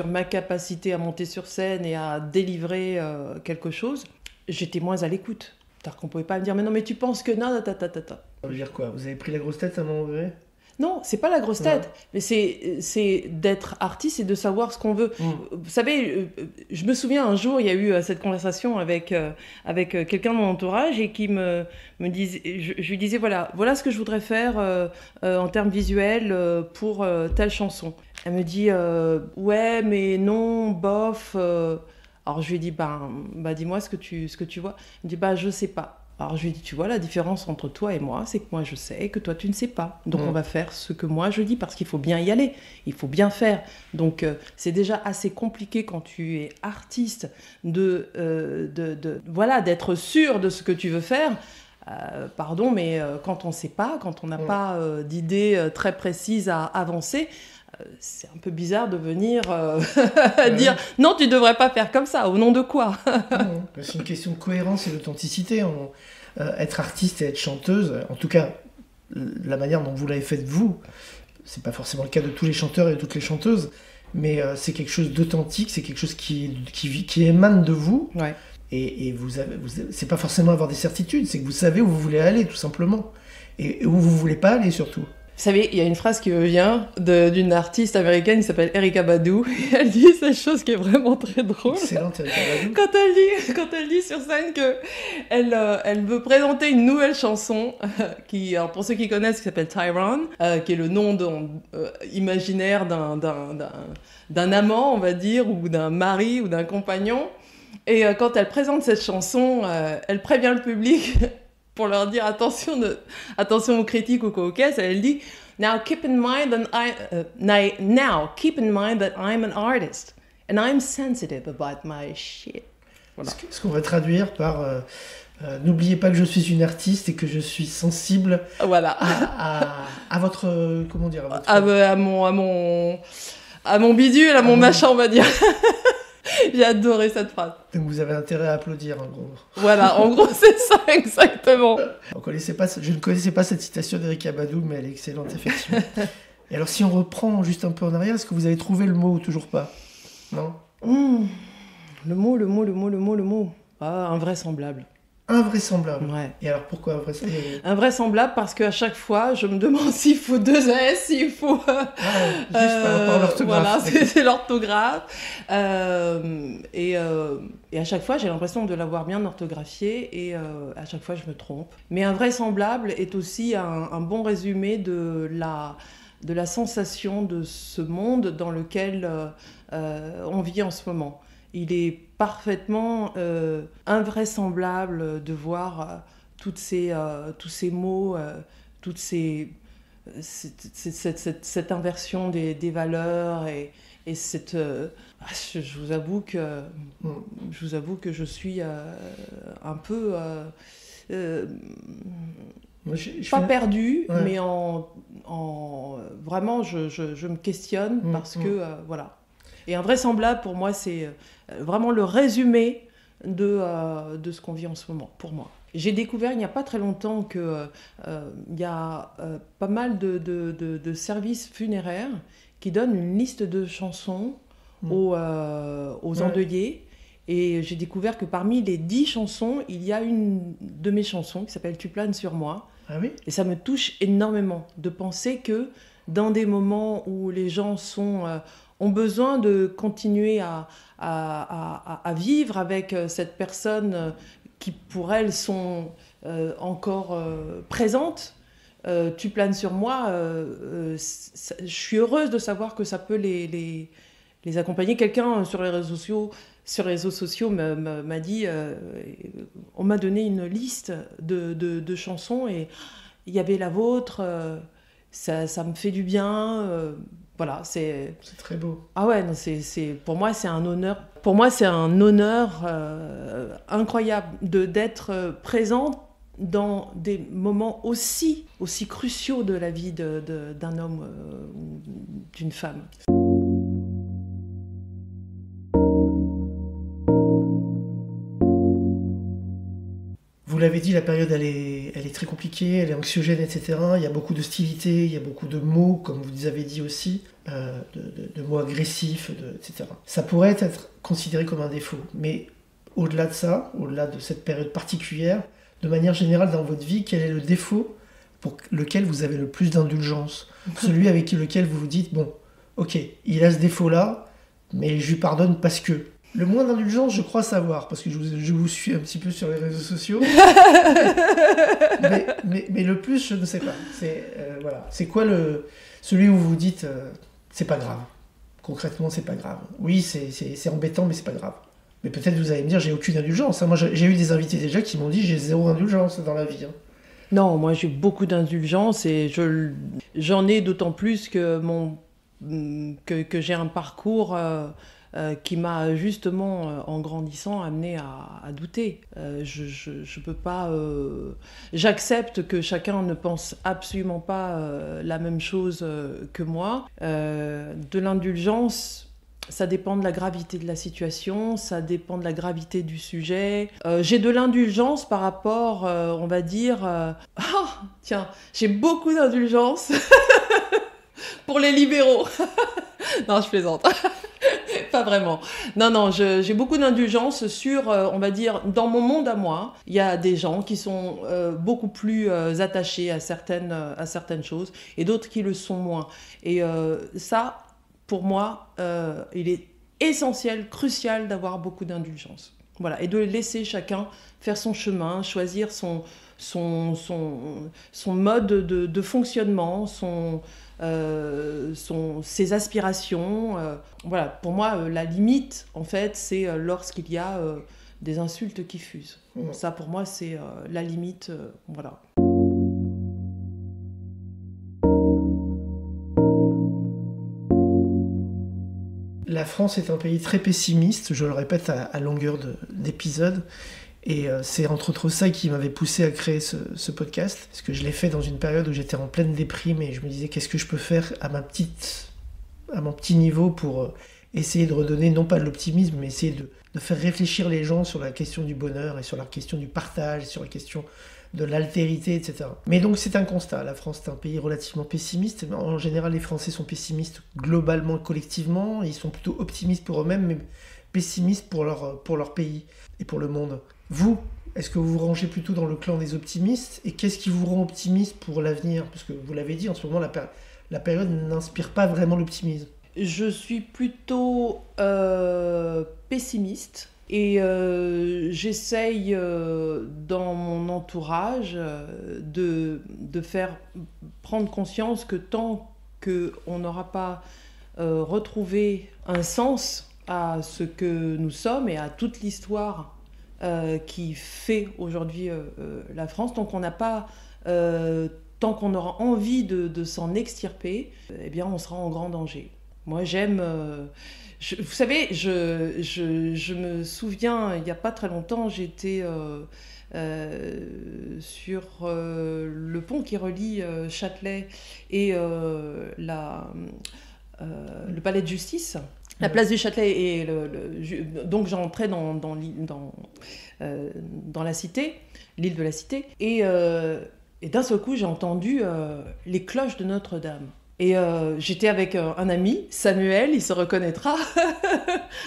ma capacité à monter sur scène et à délivrer quelque chose, j'étais moins à l'écoute. C'est-à-dire qu'on ne pouvait pas me dire « Mais non, mais tu penses que non, ta. » Ça veut dire quoi? Vous avez pris la grosse tête à un moment donné? Non, c'est pas la grosse tête, mais c'est d'être artiste et de savoir ce qu'on veut. Vous savez, je me souviens un jour, il y a eu cette conversation avec quelqu'un de mon entourage et qui me disait, je lui disais voilà ce que je voudrais faire en termes visuels pour telle chanson. Elle me dit ouais, mais non, bof. Alors je lui ai dit bah dis-moi ce que tu vois. Elle me dit je sais pas. Alors je lui ai dit, tu vois, la différence entre toi et moi, c'est que moi je sais et que toi tu ne sais pas. Donc on va faire ce que moi je dis parce qu'il faut bien y aller, il faut bien faire. Donc c'est déjà assez compliqué quand tu es artiste d'être sûr de ce que tu veux faire. Pardon, mais quand on ne sait pas, quand on n'a pas d'idée très précise à avancer, c'est un peu bizarre de venir dire non, tu ne devrais pas faire comme ça, au nom de quoi? C'est une question de cohérence et d'authenticité. Être artiste et être chanteuse, en tout cas, la manière dont vous l'avez fait vous, c'est pas forcément le cas de tous les chanteurs et de toutes les chanteuses, mais c'est quelque chose d'authentique, c'est quelque chose qui émane de vous. Ouais. Et c'est pas forcément avoir des certitudes, c'est que vous savez où vous voulez aller, tout simplement. Et où vous voulez pas aller, surtout. Vous savez, il y a une phrase qui me vient d'une artiste américaine qui s'appelle Erykah Badu. Et elle dit cette chose qui est vraiment très drôle. Excellente, Erykah Badu. Quand elle dit sur scène que elle veut présenter une nouvelle chanson qui, alors pour ceux qui connaissent, qui s'appelle Tyrone, qui est le nom imaginaire d'un amant, on va dire, ou d'un mari ou d'un compagnon. Et quand elle présente cette chanson, elle prévient le public pour leur dire attention aux critiques ou quoi caisse. Elle dit now keep in mind that I'm an artist and I'm sensitive about my shit. Voilà. Ce qu'on va traduire par n'oubliez pas que je suis une artiste et que je suis sensible. Voilà. à votre comment dire à mon bidule, à mon machin, on va dire. J'ai adoré cette phrase. Donc vous avez intérêt à applaudir, en gros. Voilà, en gros, c'est ça, exactement. Je ne connaissais pas cette citation d'Erykah Badu, mais elle est excellente, effectivement. Et alors, si on reprend juste un peu en arrière, est-ce que vous avez trouvé le mot ou toujours pas? Non Le mot. Ah, invraisemblable. Invraisemblable. Ouais. Et alors, pourquoi invraisemblable? Invraisemblable parce qu'à chaque fois, je me demande s'il faut 2 S, s'il faut... juste par rapport à l'orthographe. Voilà, c'est l'orthographe. Et à chaque fois, j'ai l'impression de l'avoir bien orthographié et à chaque fois, je me trompe. Mais invraisemblable est aussi un bon résumé de la sensation de ce monde dans lequel on vit en ce moment. Il est parfaitement invraisemblable de voir tous ces mots, cette inversion des valeurs et cette... je vous avoue que je suis un peu... pas perdue, ouais. Mais vraiment, je me questionne parce que... voilà. Et invraisemblable, pour moi, c'est vraiment le résumé de ce qu'on vit en ce moment, pour moi. J'ai découvert il n'y a pas très longtemps qu'il y a pas mal de services funéraires qui donnent une liste de chansons aux endeuillés. Et j'ai découvert que parmi les 10 chansons, il y a une de mes chansons qui s'appelle « Tu planes sur moi ». Ah oui ? Et ça me touche énormément de penser que dans des moments où les gens ont besoin de continuer à vivre avec cette personne qui, pour elles, sont encore présentes. Tu planes sur moi. Je suis heureuse de savoir que ça peut les accompagner. Quelqu'un sur les réseaux sociaux m'a dit, on m'a donné une liste de chansons et il y avait la vôtre. Ça me fait du bien. Voilà, c'est très beau. Ah ouais, non, pour moi c'est un honneur. Pour moi c'est un honneur incroyable d'être présente dans des moments aussi cruciaux de la vie d'un homme ou d'une femme. Vous l'avez dit, la période elle est très compliquée, elle est anxiogène, etc. Il y a beaucoup d'hostilité, il y a beaucoup de mots, comme vous avez dit aussi, de mots agressifs, etc. Ça pourrait être considéré comme un défaut, mais au-delà de ça, au-delà de cette période particulière, de manière générale dans votre vie, quel est le défaut pour lequel vous avez le plus d'indulgence? Celui avec lequel vous vous dites, bon, ok, il a ce défaut-là, mais je lui pardonne parce que... Le moins d'indulgence, je crois savoir, parce que je vous suis un petit peu sur les réseaux sociaux. mais le plus, je ne sais pas. Voilà. C'est quoi celui où vous vous dites, c'est pas grave. Concrètement, c'est pas grave. Oui, c'est embêtant, mais c'est pas grave. Mais peut-être vous allez me dire, j'ai aucune indulgence. Moi, j'ai eu des invités déjà qui m'ont dit, j'ai 0 indulgence dans la vie. Non, moi, j'ai beaucoup d'indulgence et j'en ai d'autant plus que j'ai un parcours... qui m'a justement, en grandissant, amené à douter. Je peux pas... J'accepte que chacun ne pense absolument pas la même chose que moi. De l'indulgence, ça dépend de la gravité de la situation, ça dépend de la gravité du sujet. J'ai de l'indulgence par rapport, on va dire... tiens, j'ai beaucoup d'indulgence pour les libéraux. Non, je plaisante. Pas vraiment. Non, j'ai beaucoup d'indulgence sur, on va dire, dans mon monde à moi, il y a des gens qui sont beaucoup plus attachés à certaines choses et d'autres qui le sont moins. Et ça, pour moi, il est essentiel, crucial d'avoir beaucoup d'indulgence. Voilà, et de laisser chacun faire son chemin, choisir son mode de fonctionnement, ses aspirations. Voilà, pour moi, la limite, en fait, c'est lorsqu'il y a des insultes qui fusent. Ça, pour moi, c'est la limite. Voilà. La France est un pays très pessimiste, je le répète à longueur d'épisodes. Et c'est entre autres ça qui m'avait poussé à créer ce podcast. Parce que je l'ai fait dans une période où j'étais en pleine déprime et je me disais qu'est-ce que je peux faire à mon petit niveau pour essayer de redonner, non pas de l'optimisme, mais essayer de faire réfléchir les gens sur la question du bonheur et sur la question du partage, sur la question de l'altérité, etc. Mais donc c'est un constat, la France est un pays relativement pessimiste. En général, les Français sont pessimistes globalement, collectivement. Ils sont plutôt optimistes pour eux-mêmes, mais pessimistes pour leur pays et pour le monde. Vous, est-ce que vous vous rangez plutôt dans le clan des optimistes? Et qu'est-ce qui vous rend optimiste pour l'avenir? Parce que vous l'avez dit, en ce moment, la période n'inspire pas vraiment l'optimisme. Je suis plutôt pessimiste et j'essaye dans mon entourage de faire prendre conscience que tant qu'on n'aura pas retrouvé un sens à ce que nous sommes et à toute l'histoire qui fait aujourd'hui la France, tant qu'on n'a pas, tant qu'on aura envie de s'en extirper, eh bien on sera en grand danger. Moi j'aime, vous savez, je me souviens, il n'y a pas très longtemps, j'étais sur le pont qui relie Châtelet et le palais de justice. La place du Châtelet et donc j'entrais dans la cité, l'île de la Cité, et d'un seul coup j'ai entendu les cloches de Notre-Dame. Et j'étais avec un ami, Samuel, il se reconnaîtra,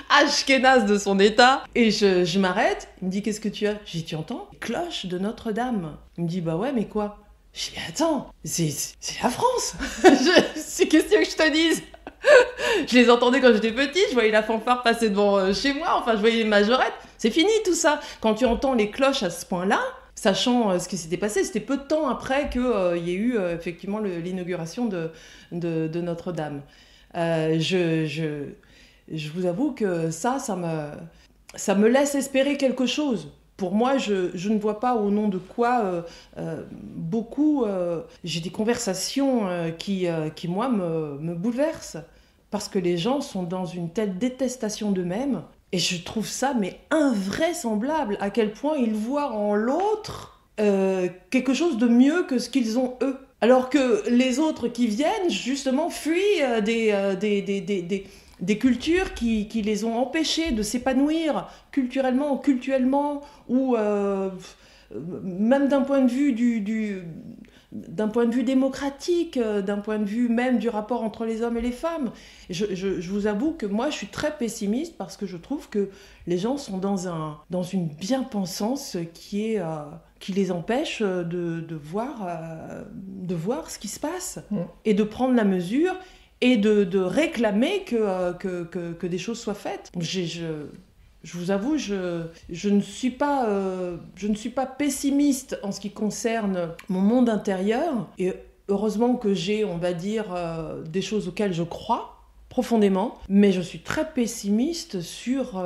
ashkénaze de son état. Et je m'arrête, il me dit qu'est-ce que tu as? J'ai dit tu entends? Les cloches de Notre-Dame. Il me dit bah ouais mais quoi? J'ai dit attends, c'est la France. C'est qu'est-ce que je te dise? Je les entendais quand j'étais petite, je voyais la fanfare passer devant chez moi, enfin je voyais les majorettes. C'est fini tout ça. Quand tu entends les cloches à ce point-là, sachant ce qui s'était passé, c'était peu de temps après qu'il y ait eu effectivement l'inauguration de Notre-Dame. Je vous avoue que ça me laisse espérer quelque chose. Pour moi, je ne vois pas au nom de quoi beaucoup... j'ai des conversations qui moi, me bouleversent. Parce que les gens sont dans une telle détestation d'eux-mêmes. Et je trouve ça mais invraisemblable à quel point ils voient en l'autre quelque chose de mieux que ce qu'ils ont eux. Alors que les autres qui viennent, justement, fuient des cultures qui les ont empêchés de s'épanouir culturellement ou même d'un point de vue d'un point de vue démocratique, d'un point de vue même du rapport entre les hommes et les femmes. Je vous avoue que moi, je suis très pessimiste parce que je trouve que les gens sont dans une bien-pensance qui les empêche de voir ce qui se passe et de prendre la mesure et de réclamer que des choses soient faites. Je vous avoue, je ne suis pas pessimiste en ce qui concerne mon monde intérieur. Et heureusement que j'ai, on va dire, des choses auxquelles je crois profondément. Mais je suis très pessimiste sur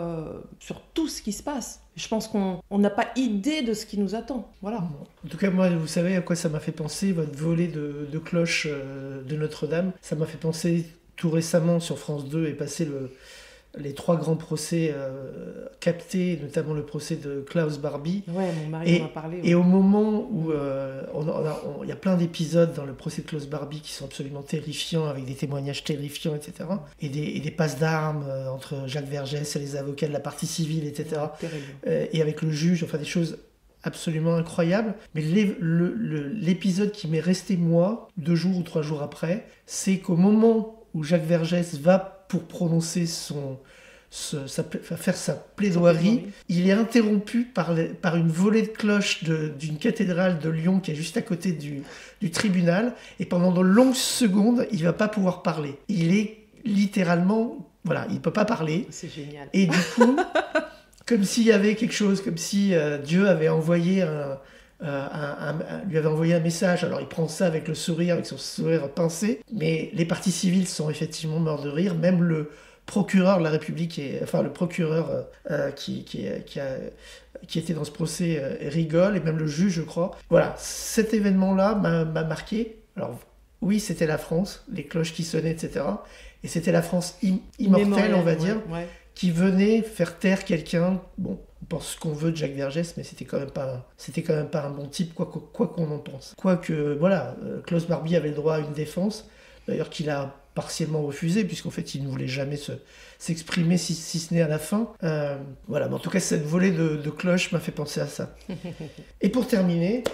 tout ce qui se passe. Je pense qu'on n'a pas idée de ce qui nous attend. Voilà. En tout cas, moi, vous savez à quoi ça m'a fait penser, votre volée de cloches de Notre-Dame. Ça m'a fait penser tout récemment sur France 2 est passé les 3 grands procès captés, notamment le procès de Klaus Barbie. Ouais, mon mari m'en a parlé. Ouais. Et au moment où il y a plein d'épisodes dans le procès de Klaus Barbie qui sont absolument terrifiants, avec des témoignages terrifiants, etc. Et des passes d'armes entre Jacques Vergès et les avocats de la partie civile, etc. Et avec le juge, enfin des choses absolument incroyables. Mais l'épisode qui m'est resté, moi, 2 jours ou 3 jours après, c'est qu'au moment où Jacques Vergès va pour prononcer faire sa plaidoirie, il est interrompu par une volée de cloches d'une cathédrale de Lyon qui est juste à côté du tribunal, et pendant de longues secondes, il ne va pas pouvoir parler. Il est littéralement... Voilà, il ne peut pas parler. C'est génial. Et du coup, comme s'il y avait quelque chose, comme si Dieu avait envoyé lui avait envoyé un message. Alors il prend ça avec le sourire, avec son sourire pincé, mais les parties civiles sont effectivement morts de rire. Même le procureur de la République, le procureur qui était dans ce procès rigole, et même le juge, je crois. Voilà, cet événement-là m'a marqué. Alors oui, c'était la France, les cloches qui sonnaient, etc. Et c'était la France immortelle, on va dire, qui venait faire taire quelqu'un. Bon, on pense ce qu'on veut de Jacques Vergès, mais c'était quand même pas un bon type, quoi qu'on en pense. Quoique, voilà, Klaus Barbie avait le droit à une défense, d'ailleurs qu'il a partiellement refusé, puisqu'en fait, il ne voulait jamais s'exprimer, si ce n'est à la fin. Voilà, mais en tout cas, cette volée de cloches m'a fait penser à ça. Et pour terminer,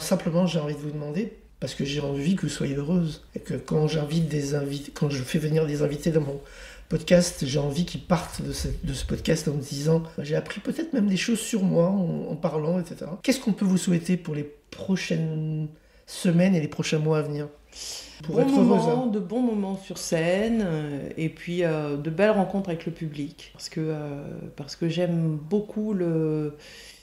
simplement, j'ai envie de vous demander, parce que j'ai envie que vous soyez heureuse, et que quand quand je fais venir des invités dans mon podcast, j'ai envie qu'ils partent de ce podcast en me disant j'ai appris peut-être même des choses sur moi en parlant, etc. Qu'est-ce qu'on peut vous souhaiter pour les prochaines semaines et les prochains mois à venir pour être heureuse, hein. De bons moments sur scène, et puis de belles rencontres avec le public, parce que j'aime beaucoup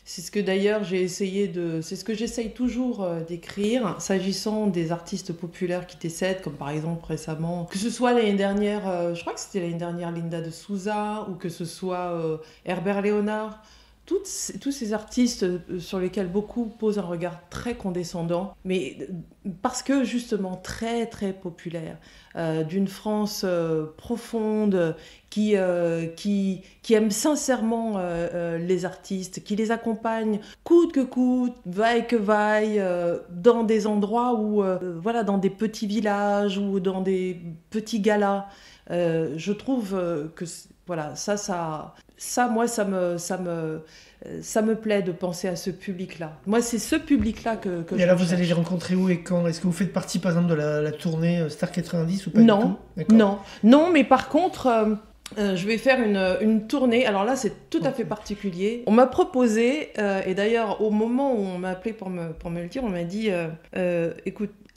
c'est ce que d'ailleurs c'est ce que j'essaye toujours d'écrire, s'agissant des artistes populaires qui décèdent, comme par exemple récemment, que ce soit l'année dernière, je crois que c'était l'année dernière Linda de Souza, ou que ce soit Herbert Léonard. Tous ces artistes sur lesquels beaucoup posent un regard très condescendant, mais parce que justement très très populaire, d'une France profonde, qui aime sincèrement les artistes, qui les accompagne coûte que coûte, vaille que vaille, dans des endroits où, dans des petits villages ou dans des petits galas. Je trouve que moi, ça me plaît de penser à ce public-là. Moi, c'est ce public-là que et alors, vous allez les rencontrer où et quand ? Est-ce que vous faites partie, par exemple, de la tournée Star 90 ou pas du tout ? Non, mais par contre... je vais faire une tournée. Alors là, c'est tout à fait particulier. On m'a proposé, et d'ailleurs, au moment où on m'a appelé pour me le dire, on m'a dit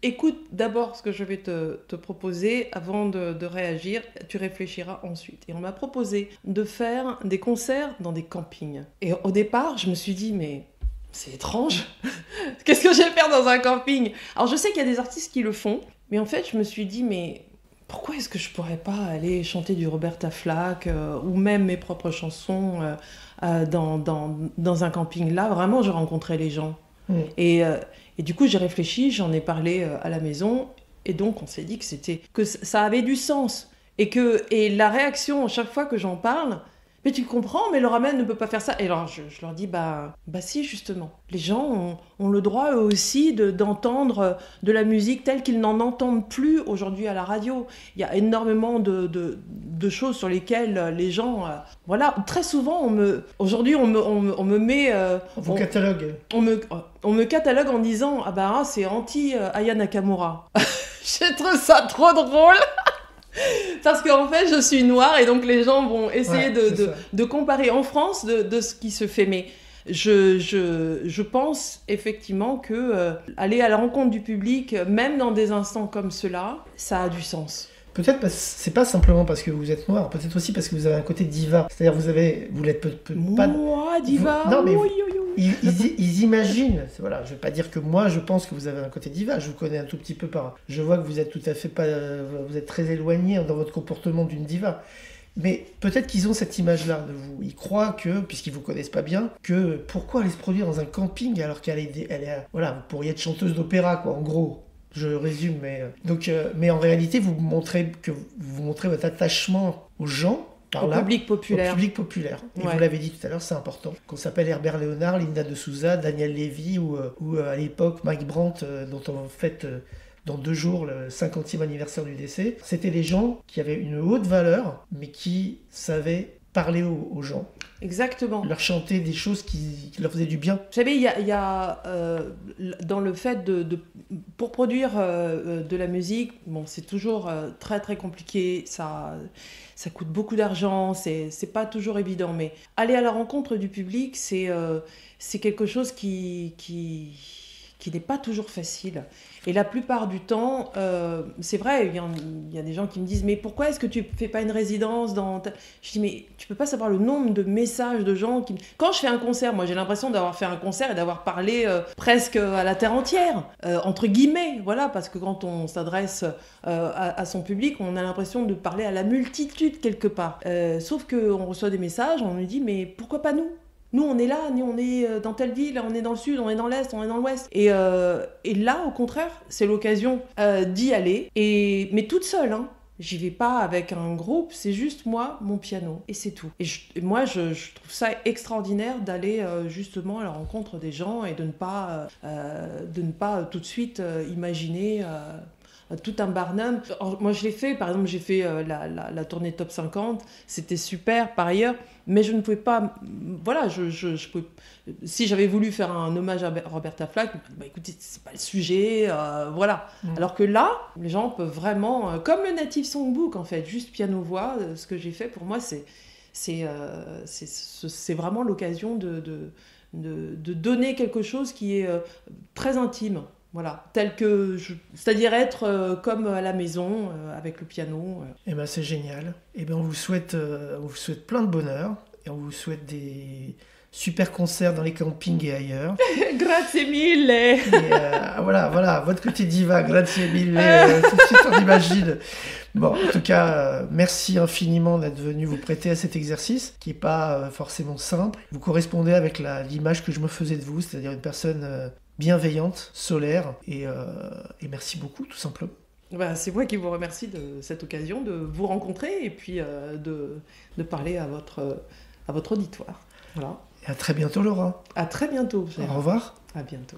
écoute d'abord ce que je vais te proposer avant de réagir. Tu réfléchiras ensuite. Et on m'a proposé de faire des concerts dans des campings. Et au départ, je me suis dit, mais c'est étrange. Qu'est-ce que je vais faire dans un camping ? Alors, je sais qu'il y a des artistes qui le font, mais en fait, je me suis dit, mais... pourquoi est-ce que je pourrais pas aller chanter du Roberta Flack ou même mes propres chansons dans un camping ? Là, vraiment, je rencontrais les gens. Et du coup, j'ai réfléchi, j'en ai parlé à la maison, et donc on s'est dit que ça avait du sens. Et la réaction, à chaque fois que j'en parle, mais tu comprends, mais Laura Mel ne peut pas faire ça. Et alors je leur dis, bah si, justement. Les gens ont le droit, eux aussi, d'entendre de la musique telle qu'ils n'en entendent plus aujourd'hui à la radio. Il y a énormément de choses sur lesquelles les gens... très souvent, aujourd'hui, on me met... on vous catalogue. On me catalogue en disant, c'est anti-Aya Nakamura. Je trouve ça trop drôle. Parce qu'en fait, je suis noire et donc les gens vont essayer de comparer en France de ce qui se fait. Mais je pense effectivement que aller à la rencontre du public, même dans des instants comme cela, ça a du sens. Peut-être parce que c'est pas simplement parce que vous êtes noir, peut-être aussi parce que vous avez un côté diva. C'est-à-dire vous l'êtes pas... Moi, diva. Non, mais ils imaginent. Voilà, je vais pas dire que moi je pense que vous avez un côté diva. Je vous connais un tout petit peu je vois que vous êtes tout à fait pas. Vous êtes très éloigné dans votre comportement d'une diva. Mais peut-être qu'ils ont cette image-là de vous. Ils croient que, puisqu'ils vous connaissent pas bien, que pourquoi aller se produire dans un camping alors qu'elle est vous pourriez être chanteuse d'opéra, quoi, en gros. Je résume, mais en réalité, vous montrez votre attachement aux gens, au public populaire. Au public populaire. Et vous l'avez dit tout à l'heure, c'est important. Qu'on s'appelle Herbert Léonard, Linda de Souza, Daniel Lévy ou à l'époque Mike Brandt, dont on fête dans 2 jours le 50e anniversaire du décès. C'était les gens qui avaient une haute valeur, mais qui savaient parler aux gens. Exactement. Leur chanter des choses qui leur faisaient du bien. Vous savez, il y a dans le fait pour produire de la musique, bon, c'est toujours très très compliqué, ça coûte beaucoup d'argent, c'est pas toujours évident, mais aller à la rencontre du public, c'est quelque chose qui n'est pas toujours facile. Et la plupart du temps, c'est vrai, il y a des gens qui me disent « Mais pourquoi est-ce que tu fais pas une résidence dans ta... » Je dis « Mais tu peux pas savoir le nombre de messages de gens qui... » Quand je fais un concert, moi j'ai l'impression d'avoir fait un concert et d'avoir parlé presque à la terre entière, entre guillemets, voilà, parce que quand on s'adresse à son public, on a l'impression de parler à la multitude quelque part. Sauf qu'on reçoit des messages, on nous dit « Mais pourquoi pas nous ? Nous, on est là, on est dans telle ville, on est dans le sud, on est dans l'est, on est dans l'ouest. » Et là, au contraire, c'est l'occasion d'y aller. Mais toute seule, hein. J'y vais pas avec un groupe, c'est juste moi, mon piano, et c'est tout. Et moi, je trouve ça extraordinaire d'aller justement à la rencontre des gens et de ne pas tout de suite imaginer... tout un Barnum. Moi, je l'ai fait, par exemple, j'ai fait la tournée Top 50, c'était super par ailleurs, mais je ne pouvais pas... Voilà, je pouvais, si j'avais voulu faire un hommage à Roberta Flack, bah, écoutez, c'est pas le sujet, voilà. Alors que là, les gens peuvent vraiment... comme le Native Songbook, en fait, juste piano-voix, ce que j'ai fait, pour moi, c'est vraiment l'occasion de donner quelque chose qui est très intime. Voilà, c'est-à-dire être comme à la maison, avec le piano. Eh ben c'est génial. Eh ben on vous souhaite plein de bonheur et on vous souhaite des super concerts dans les campings et ailleurs. Grazie mille. Et voilà, votre côté diva, grazie mille, tout de suite on imagine. Bon, en tout cas, merci infiniment d'être venu vous prêter à cet exercice, qui n'est pas forcément simple. Vous correspondez avec l'image que je me faisais de vous, c'est-à-dire une personne bienveillante, solaire, et merci beaucoup, tout simplement. Bah, c'est moi qui vous remercie de cette occasion de vous rencontrer et puis de parler à votre auditoire. Voilà. Et à très bientôt, Laura. À très bientôt. Au revoir. À bientôt.